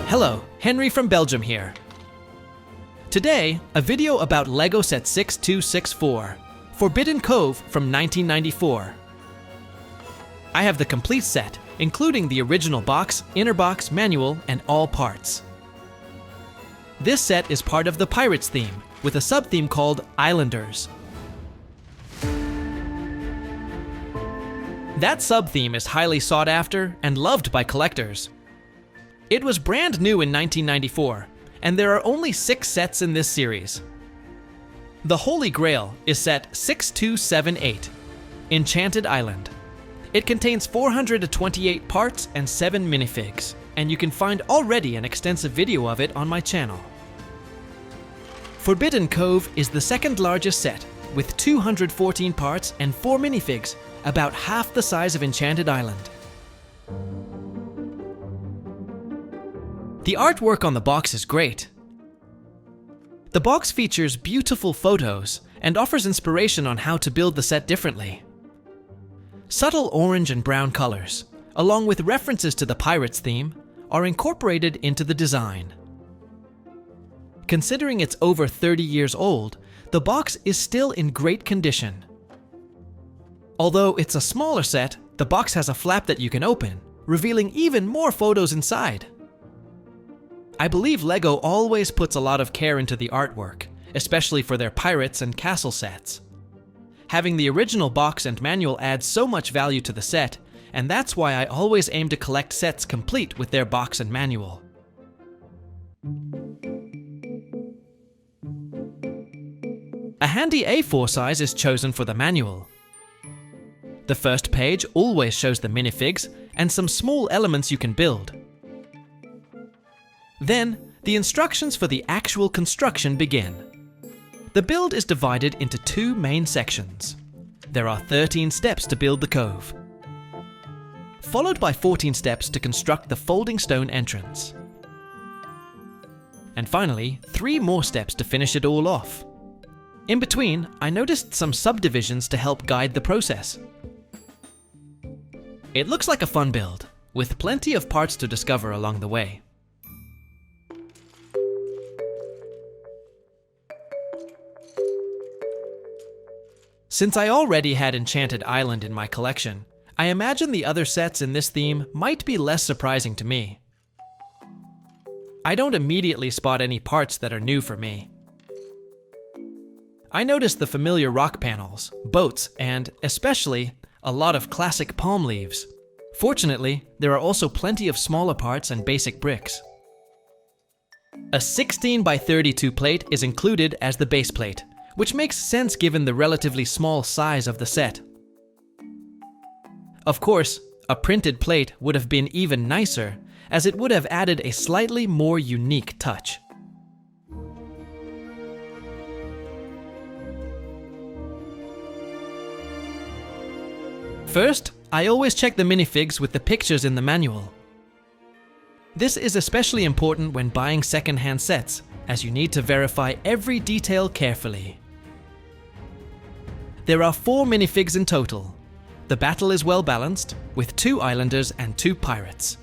Hello, Henry from Belgium here. Today, a video about LEGO set 6264, Forbidden Cove from 1994. I have the complete set, including the original box, inner box, manual, and all parts. This set is part of the Pirates theme, with a sub-theme called Islanders. That sub-theme is highly sought after and loved by collectors. It was brand new in 1994, and there are only 6 sets in this series. The Holy Grail is set 6278, Enchanted Island. It contains 428 parts and 7 minifigs, and you can find already an extensive video of it on my channel. Forbidden Cove is the second largest set, with 214 parts and 4 minifigs, about half the size of Enchanted Island. The artwork on the box is great. The box features beautiful photos and offers inspiration on how to build the set differently. Subtle orange and brown colors, along with references to the Pirates theme, are incorporated into the design. Considering it's over 30 years old, the box is still in great condition. Although it's a smaller set, the box has a flap that you can open, revealing even more photos inside. I believe LEGO always puts a lot of care into the artwork, especially for their pirates and castle sets. Having the original box and manual adds so much value to the set, and that's why I always aim to collect sets complete with their box and manual. A handy A4 size is chosen for the manual. The first page always shows the minifigs and some small elements you can build. Then, the instructions for the actual construction begin. The build is divided into 2 main sections. There are 13 steps to build the cove, followed by 14 steps to construct the folding stone entrance. And finally, 3 more steps to finish it all off. In between, I noticed some subdivisions to help guide the process. It looks like a fun build, with plenty of parts to discover along the way. Since I already had Enchanted Island in my collection, I imagine the other sets in this theme might be less surprising to me. I don't immediately spot any parts that are new for me. I noticed the familiar rock panels, boats, and, especially, a lot of classic palm leaves. Fortunately, there are also plenty of smaller parts and basic bricks. A 16 by 32 plate is included as the base plate, which makes sense given the relatively small size of the set. Of course, a printed plate would have been even nicer, as it would have added a slightly more unique touch. First, I always check the minifigs with the pictures in the manual. This is especially important when buying second-hand sets, as you need to verify every detail carefully. There are 4 minifigs in total. The battle is well balanced, with 2 islanders and 2 pirates.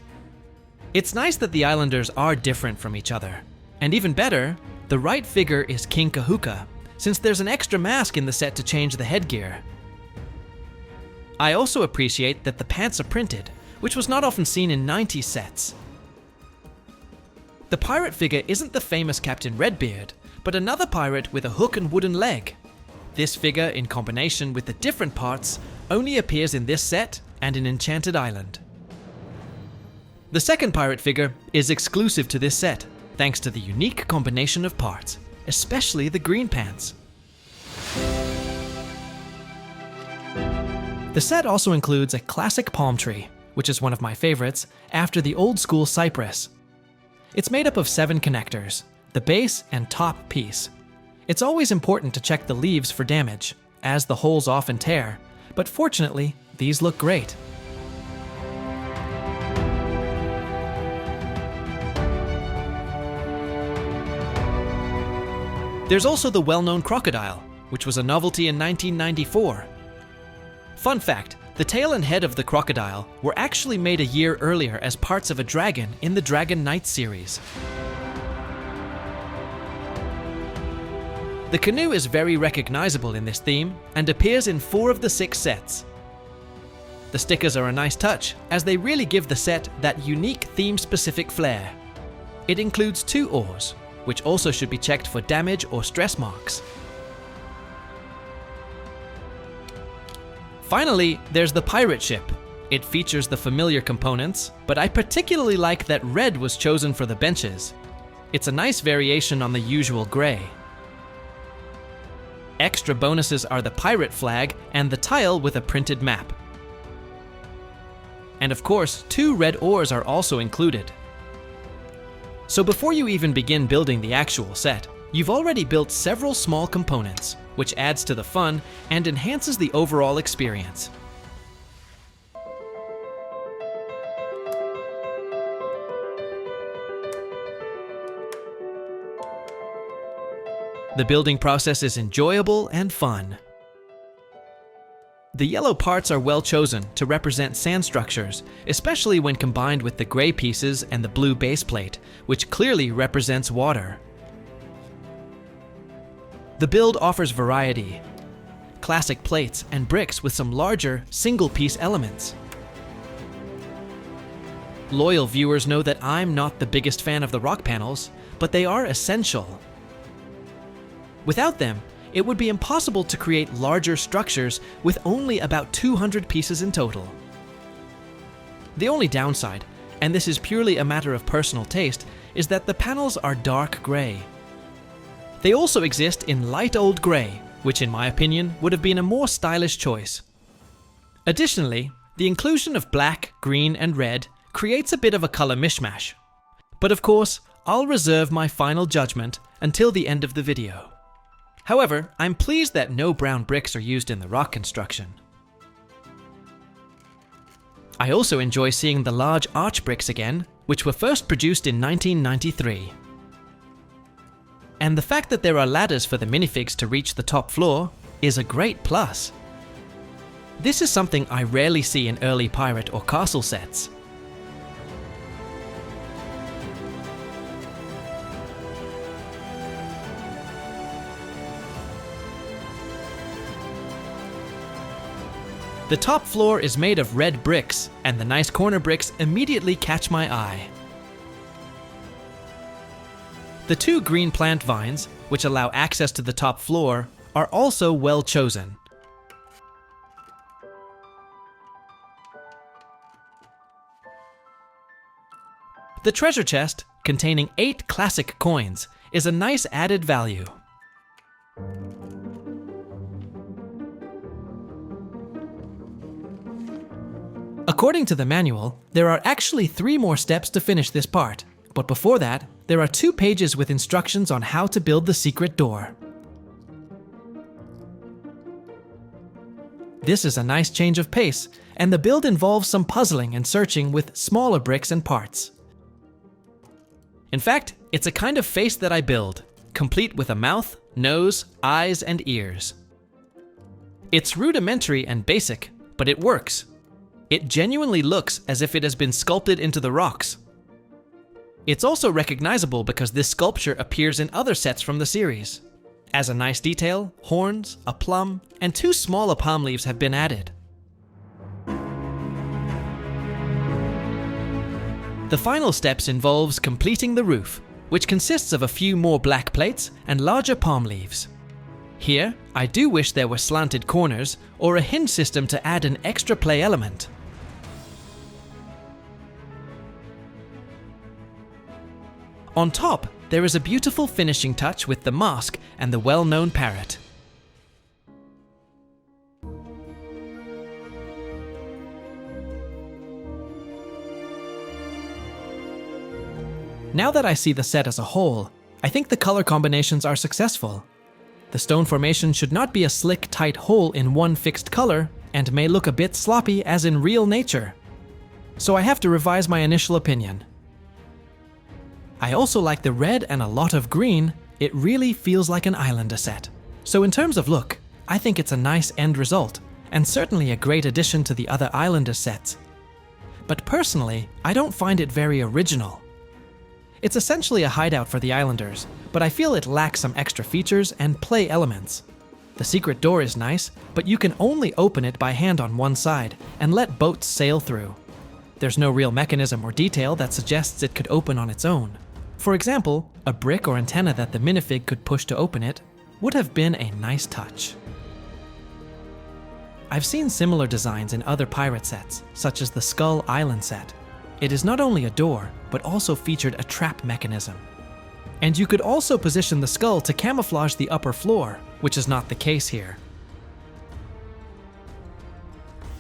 It's nice that the islanders are different from each other. And even better, the right figure is King Kahuka, since there's an extra mask in the set to change the headgear. I also appreciate that the pants are printed, which was not often seen in 90s sets. The pirate figure isn't the famous Captain Redbeard, but another pirate with a hook and wooden leg. This figure, in combination with the different parts, only appears in this set and in Enchanted Island. The second pirate figure is exclusive to this set, thanks to the unique combination of parts, especially the green pants. The set also includes a classic palm tree, which is one of my favorites, after the old school cypress. It's made up of 7 connectors, the base and top piece. It's always important to check the leaves for damage, as the holes often tear, but fortunately, these look great. There's also the well-known crocodile, which was a novelty in 1994. Fun fact, The tail and head of the crocodile were actually made a year earlier as parts of a dragon in the Dragon Knight series. The canoe is very recognizable in this theme and appears in 4 of the 6 sets. The stickers are a nice touch, as they really give the set that unique theme-specific flair. It includes 2 oars, which also should be checked for damage or stress marks. Finally, there's the pirate ship. It features the familiar components, but I particularly like that red was chosen for the benches. It's a nice variation on the usual grey. Extra bonuses are the pirate flag and the tile with a printed map. And of course, 2 red oars are also included. So before you even begin building the actual set, you've already built several small components, which adds to the fun and enhances the overall experience. The building process is enjoyable and fun. The yellow parts are well chosen to represent sand structures, especially when combined with the gray pieces and the blue base plate, which clearly represents water. The build offers variety. Classic plates and bricks with some larger, single-piece elements. Loyal viewers know that I'm not the biggest fan of the rock panels, but they are essential. Without them, it would be impossible to create larger structures with only about 200 pieces in total. The only downside, and this is purely a matter of personal taste, is that the panels are dark gray. They also exist in light old gray, which in my opinion would have been a more stylish choice. Additionally, the inclusion of black, green, and red creates a bit of a color mishmash. But of course, I'll reserve my final judgment until the end of the video. However, I'm pleased that no brown bricks are used in the rock construction. I also enjoy seeing the large arch bricks again, which were first produced in 1993. And the fact that there are ladders for the minifigs to reach the top floor is a great plus. This is something I rarely see in early pirate or castle sets. The top floor is made of red bricks, and the nice corner bricks immediately catch my eye. The 2 green plant vines, which allow access to the top floor, are also well chosen. The treasure chest, containing 8 classic coins, is a nice added value. According to the manual, there are actually 3 more steps to finish this part, but before that, there are 2 pages with instructions on how to build the secret door. This is a nice change of pace, and the build involves some puzzling and searching with smaller bricks and parts. In fact, it's a kind of face that I build, complete with a mouth, nose, eyes, and ears. It's rudimentary and basic, but it works. It genuinely looks as if it has been sculpted into the rocks. It's also recognizable because this sculpture appears in other sets from the series. As a nice detail, horns, a plum, and 2 smaller palm leaves have been added. The final steps involves completing the roof, which consists of a few more black plates and larger palm leaves. Here, I do wish there were slanted corners or a hinge system to add an extra play element. On top, there is a beautiful finishing touch with the mask and the well-known parrot. Now that I see the set as a whole, I think the color combinations are successful. The stone formation should not be a slick, tight hole in one fixed color, and may look a bit sloppy as in real nature. So I have to revise my initial opinion. I also like the red and a lot of green. It really feels like an Islander set. So in terms of look, I think it's a nice end result, and certainly a great addition to the other Islander sets. But personally, I don't find it very original. It's essentially a hideout for the Islanders, but I feel it lacks some extra features and play elements. The secret door is nice, but you can only open it by hand on one side and let boats sail through. There's no real mechanism or detail that suggests it could open on its own. For example, a brick or antenna that the minifig could push to open it would have been a nice touch. I've seen similar designs in other pirate sets, such as the Skull Island set. It is not only a door, but also featured a trap mechanism. And you could also position the skull to camouflage the upper floor, which is not the case here.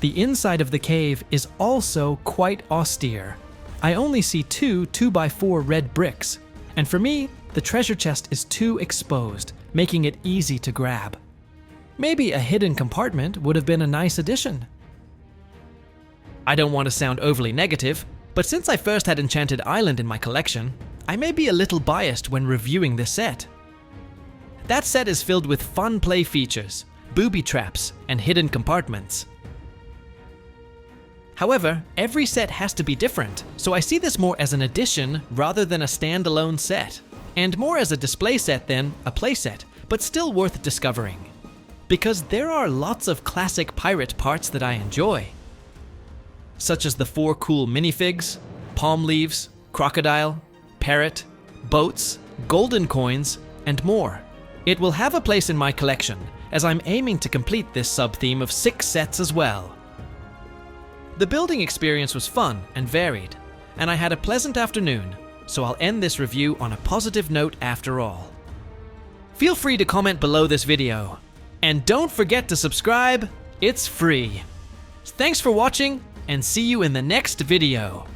The inside of the cave is also quite austere. I only see two 2x4 red bricks, and for me, the treasure chest is too exposed, making it easy to grab. Maybe a hidden compartment would have been a nice addition. I don't want to sound overly negative, but since I first had Enchanted Island in my collection, I may be a little biased when reviewing this set. That set is filled with fun play features, booby traps, and hidden compartments. However, every set has to be different, so I see this more as an addition rather than a standalone set, and more as a display set than a play set, but still worth discovering. Because there are lots of classic pirate parts that I enjoy, such as the 4 cool minifigs, palm leaves, crocodile, parrot, boats, golden coins, and more. It will have a place in my collection, as I'm aiming to complete this sub-theme of 6 sets as well. The building experience was fun and varied, and I had a pleasant afternoon, so I'll end this review on a positive note after all. Feel free to comment below this video, and don't forget to subscribe, it's free. Thanks for watching, and see you in the next video.